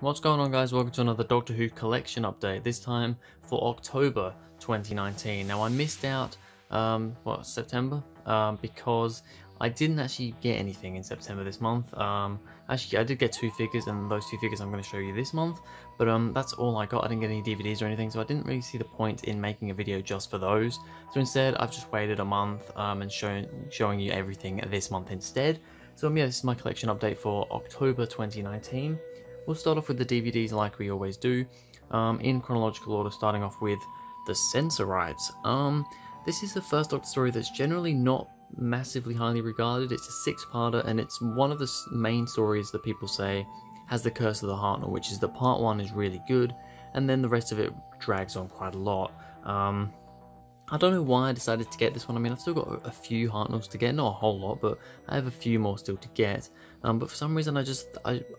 What's going on, guys? Welcome to another Doctor Who collection update, this time for October 2019. Now I missed out, September? Because I didn't actually get anything in September this month. Actually I did get 2 figures, and those 2 figures I'm going to show you this month, but that's all I got. I didn't get any DVDs or anything, so I didn't really see the point in making a video just for those. So instead I've just waited a month and showing you everything this month instead. So yeah, this is my collection update for October 2019. We'll start off with the DVDs like we always do, in chronological order, starting off with the Censorites. This is the first Doctor story that's generally not massively highly regarded. It's a 6-parter, and it's one of the main stories that people say has the Curse of the Hartnell, which is that part 1 is really good, and then the rest of it drags on quite a lot. I don't know why I decided to get this one. I mean, I've still got a few Hartnells to get, not a whole lot, but I have a few more still to get. But for some reason I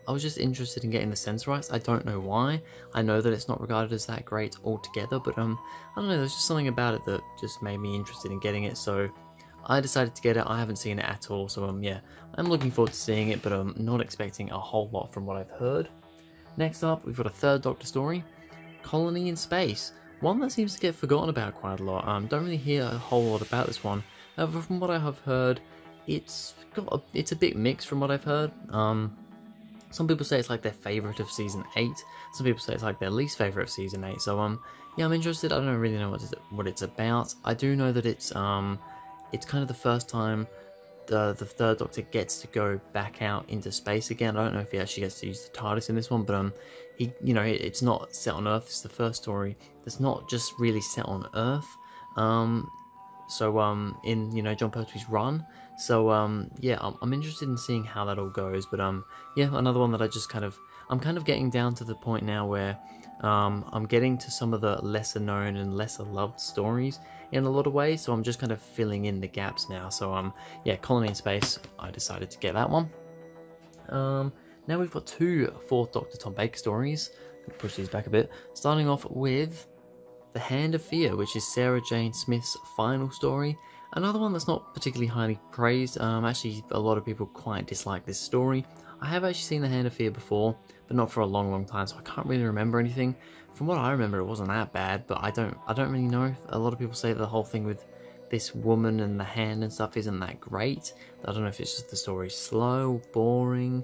was just interested in getting the Censorites. I don't know why. I know that it's not regarded as that great altogether, but I don't know, there's just something about it that just made me interested in getting it, so I decided to get it. I haven't seen it at all, so yeah, I'm looking forward to seeing it, but I'm not expecting a whole lot from what I've heard. Next up, we've got a third Doctor story, Colony in Space. One that seems to get forgotten about quite a lot. Don't really hear a whole lot about this one. However, from what I have heard, it's a bit mixed from what I've heard. Some people say it's like their favourite of season 8. Some people say it's like their least favourite of season 8. So yeah, I'm interested. I don't really know what it's about. I do know that it's kind of the first time the third Doctor gets to go back out into space again. I don't know if he actually gets to use the TARDIS in this one, but it's not set on Earth. It's the first story that's not just really set on Earth. In John Pertwee's run. So yeah, I'm interested in seeing how that all goes. But yeah, another one that I'm kind of getting down to the point now where I'm getting to some of the lesser known and lesser loved stories in a lot of ways, so I'm just kind of filling in the gaps now. So yeah, Colony in Space, I decided to get that one. Now we've got 2 4th Doctor Tom Baker stories. Push these back a bit. Starting off with The Hand of Fear, which is Sarah Jane Smith's final story. Another one that's not particularly highly praised. Actually, a lot of people quite dislike this story. I have actually seen The Hand of Fear before, but not for a long time, so I can't really remember anything. From what I remember, it wasn't that bad, but I don't really know. A lot of people say the whole thing with this woman and the hand and stuff isn't that great. I don't know if it's just the story's slow, boring,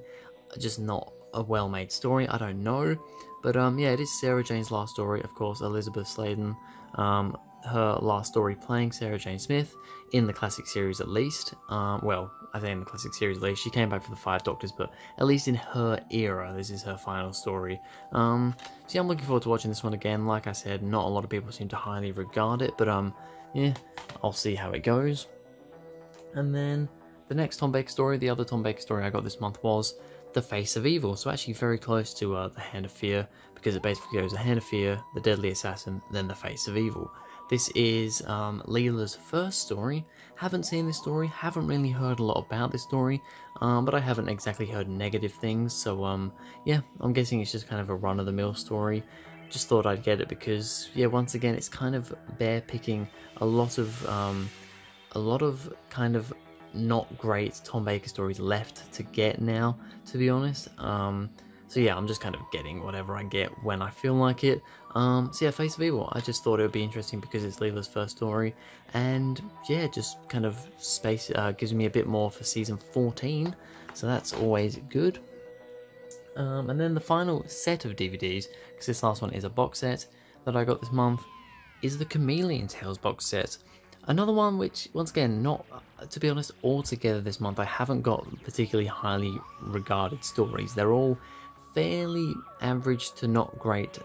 just not a well-made story. I don't know. But yeah, it is Sarah Jane's last story, of course. Elizabeth Sladen, her last story playing Sarah Jane Smith in the classic series at least. Well, I think in the classic series at least. She came back for the 5 Doctors, but at least in her era, this is her final story. So yeah, I'm looking forward to watching this one again. Like I said, not a lot of people seem to highly regard it, but yeah, I'll see how it goes. And then the next Tom Baker story, the other Tom Baker story I got this month, was The Face of Evil. So actually very close to The Hand of Fear, because it basically goes The Hand of Fear, The Deadly Assassin, then The Face of Evil. This is Leela's first story. Haven't seen this story, haven't really heard a lot about this story, but I haven't exactly heard negative things, so yeah, I'm guessing it's just kind of a run-of-the-mill story. Just thought I'd get it because, yeah, once again, it's kind of bear-picking a lot of kind of not great Tom Baker stories left to get now, to be honest. So yeah, I'm just kind of getting whatever I get when I feel like it. So yeah, Face of Evil, I just thought it would be interesting because it's Leela's first story, and yeah, just kind of space gives me a bit more for season 14, so that's always good. And then the final set of DVDs, because this last one is a box set that I got this month, is the Chameleon Tales box set. Another one which, once again, not, to be honest, altogether this month, I haven't got particularly highly regarded stories. They're all fairly average to not great,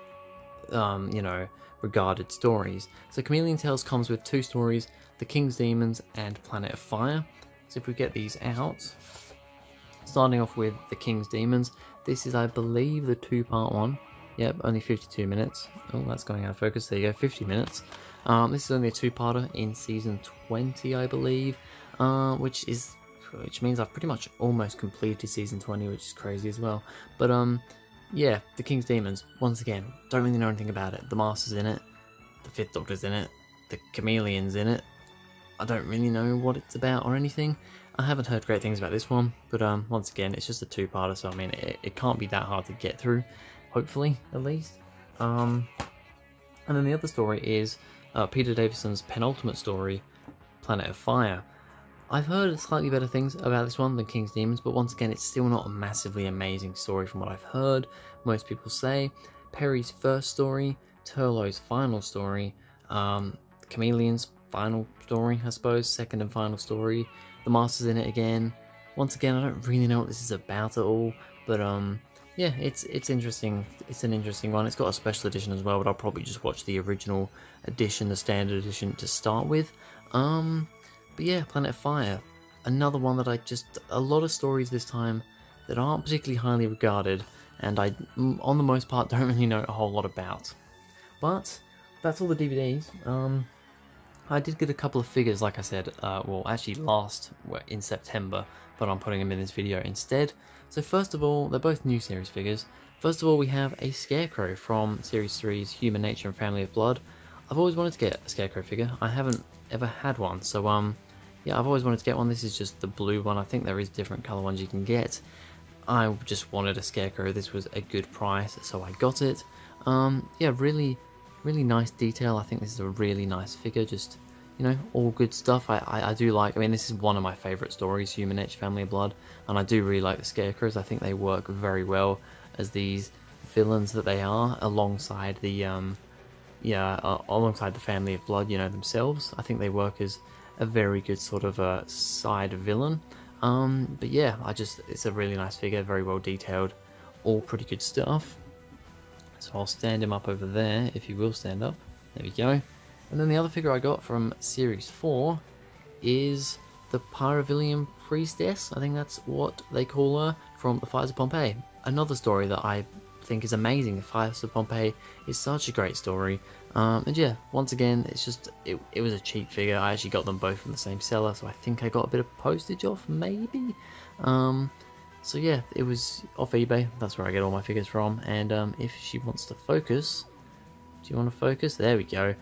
regarded stories. So Chameleon Tales comes with 2 stories, The King's Demons and Planet of Fire. So if we get these out, starting off with The King's Demons, this is, I believe, the 2-part one. Yep, only 52 minutes. Oh, that's going out of focus. There you go, 50 minutes. This is only a 2-parter in season 20, I believe, which means I've pretty much almost completed season 20, which is crazy as well. But yeah, The King's Demons, once again, don't really know anything about it. The Master's in it, the 5th Doctor's in it, the Chameleon's in it. I don't really know what it's about or anything. I haven't heard great things about this one, but once again, it's just a 2-parter, so I mean, it can't be that hard to get through. hopefully at least. And then the other story is Peter Davison's penultimate story, Planet of Fire. I've heard slightly better things about this one than King's Demons, but once again, it's still not a massively amazing story from what I've heard. Most people say Perry's first story, Turlough's final story, Chameleon's final story, I suppose, second and final story. The Master's in it again. Once again, I don't really know what this is about at all, but yeah, it's interesting. It's an interesting one. It's got a special edition as well, but I'll probably just watch the original edition, the standard edition, to start with. But yeah, Planet of Fire, another one that a lot of stories this time that aren't particularly highly regarded, and I, on the most part, don't really know a whole lot about. But that's all the DVDs. I did get a couple of figures, like I said, well, actually in September, but I'm putting them in this video instead. So first of all, they're both new series figures. First of all, we have a Scarecrow from Series 3's Human Nature and Family of Blood. I've always wanted to get a Scarecrow figure. I haven't ever had one, so yeah, I've always wanted to get one. This is just the blue one. I think there is different colour ones you can get. I just wanted a Scarecrow. This was a good price, so I got it. Yeah, really nice detail. I think this is a really nice figure. Just, you know, all good stuff. I do like, I mean, this is one of my favourite stories, Human Nature, Family of Blood, and I do really like the Scarecrows. I think they work very well as these villains that they are, alongside the alongside the Family of Blood, you know, themselves. I think they work as a very good sort of a side villain. But yeah, it's a really nice figure, very well detailed, all pretty good stuff. So I'll stand him up over there, if you will stand up. There we go. And then the other figure I got from Series 4 is the Pyrovillian Priestess. I think that's what they call her, from the Fires of Pompeii. Another story that I think is amazing. The Fires of Pompeii is such a great story. And yeah, once again, it's just, it was a cheap figure. I actually got them both from the same seller, so I think I got a bit of postage off, maybe? So yeah, it was off eBay. That's where I get all my figures from. And if she wants to focus, do you want to focus? There we go.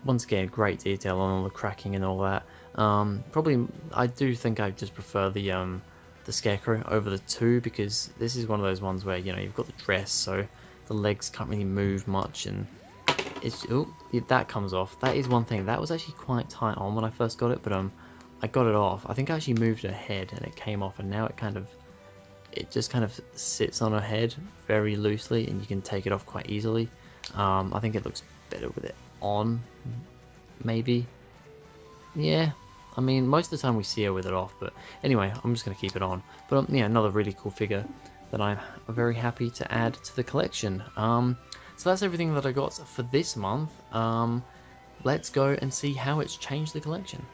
Once again, great detail on all the cracking and all that. Probably, I do think I just prefer the Scarecrow over the two, because this is one of those ones where, you know, you've got the dress, so the legs can't really move much, and it's, oh, that comes off. That is one thing. That was actually quite tight on when I first got it, but I got it off. I think I actually moved her head and it came off, and now it just kind of sits on her head very loosely, and you can take it off quite easily. I think it looks better with it on, maybe. Yeah, I mean, most of the time we see her with it off, but anyway, I'm just going to keep it on. But yeah, another really cool figure that I'm very happy to add to the collection. So that's everything that I got for this month. Let's go and see how it's changed the collection.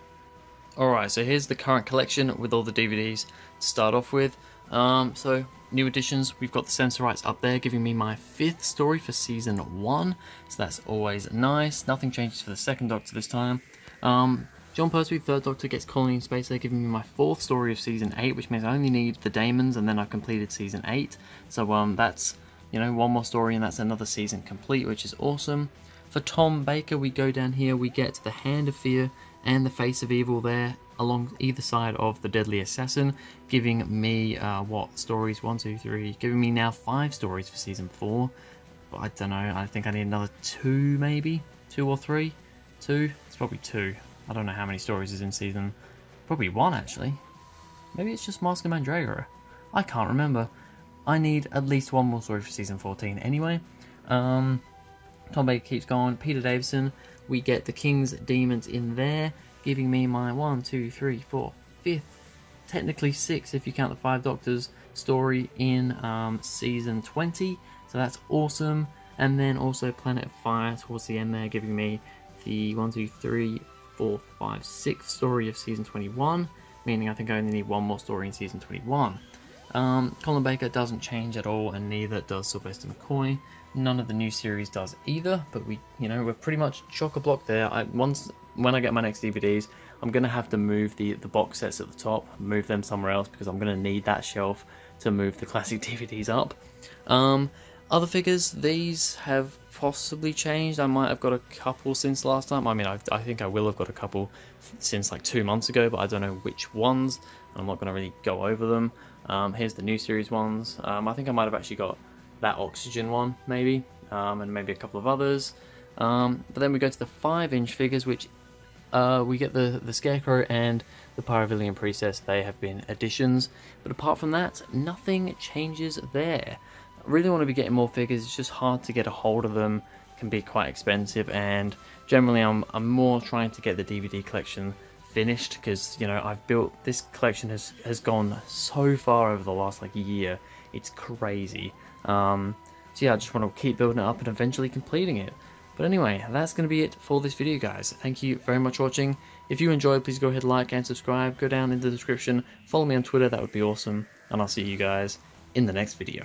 Alright, so here's the current collection with all the DVDs to start off with. So, new additions, we've got the Sensorites up there giving me my 5th story for Season 1. So that's always nice. Nothing changes for the 2nd Doctor this time. John Pertwee, 3rd Doctor, gets Colony in Space. They're giving me my 4th story of Season 8, which means I only need the Daemons, and then I've completed Season 8. So that's, you know, one more story, and that's another season complete, which is awesome. For Tom Baker, we go down here, we get the Hand of Fear and the Face of Evil there, along either side of the Deadly Assassin, giving me, what, stories? 1, 2, 3, giving me now 5 stories for Season 4. But I don't know, I think I need another 2, maybe? 2 or 3? 2? It's probably 2. I don't know how many stories is in season. Probably 1, actually. Maybe it's just Mask of Mandragora. I can't remember. I need at least 1 more story for Season 14 anyway. Tom Baker keeps going. Peter Davison, we get the King's Demons in there, giving me my 1, 2, 3, 4, 5th, technically 6 if you count the 5 Doctors story in Season 20. So that's awesome. And then also Planet of Fire towards the end there, giving me the 1, 2, 3, 4, 5, 6th story of Season 21, meaning I think I only need 1 more story in Season 21. Colin Baker doesn't change at all, and neither does Sylvester McCoy. None of the new series does either, but we're pretty much chock-a-block there. When I get my next DVDs, I'm going to have to move the box sets at the top, move them somewhere else, because I'm going to need that shelf to move the classic DVDs up. Other figures, these have possibly changed. I might have got a couple since last time. I mean, I think I will have got a couple since like 2 months ago, but I don't know which ones. I'm not going to really go over them. Here's the new series ones. I think I might have actually got that oxygen one, maybe, and maybe a couple of others. But then we go to the 5-inch figures, which we get the Scarecrow and the Pyrovillian Priestess. They have been additions, but apart from that, nothing changes there. I really want to be getting more figures. It's just hard to get a hold of them. It can be quite expensive, and generally I'm more trying to get the DVD collection finished, because, you know, I've built this collection has gone so far over the last like year. It's crazy. So yeah, I just want to keep building it up and eventually completing it. But anyway, that's going to be it for this video, guys. Thank you very much for watching. If you enjoyed, please go ahead, like and subscribe. Go down in the description, follow me on Twitter, that would be awesome. And I'll see you guys in the next video.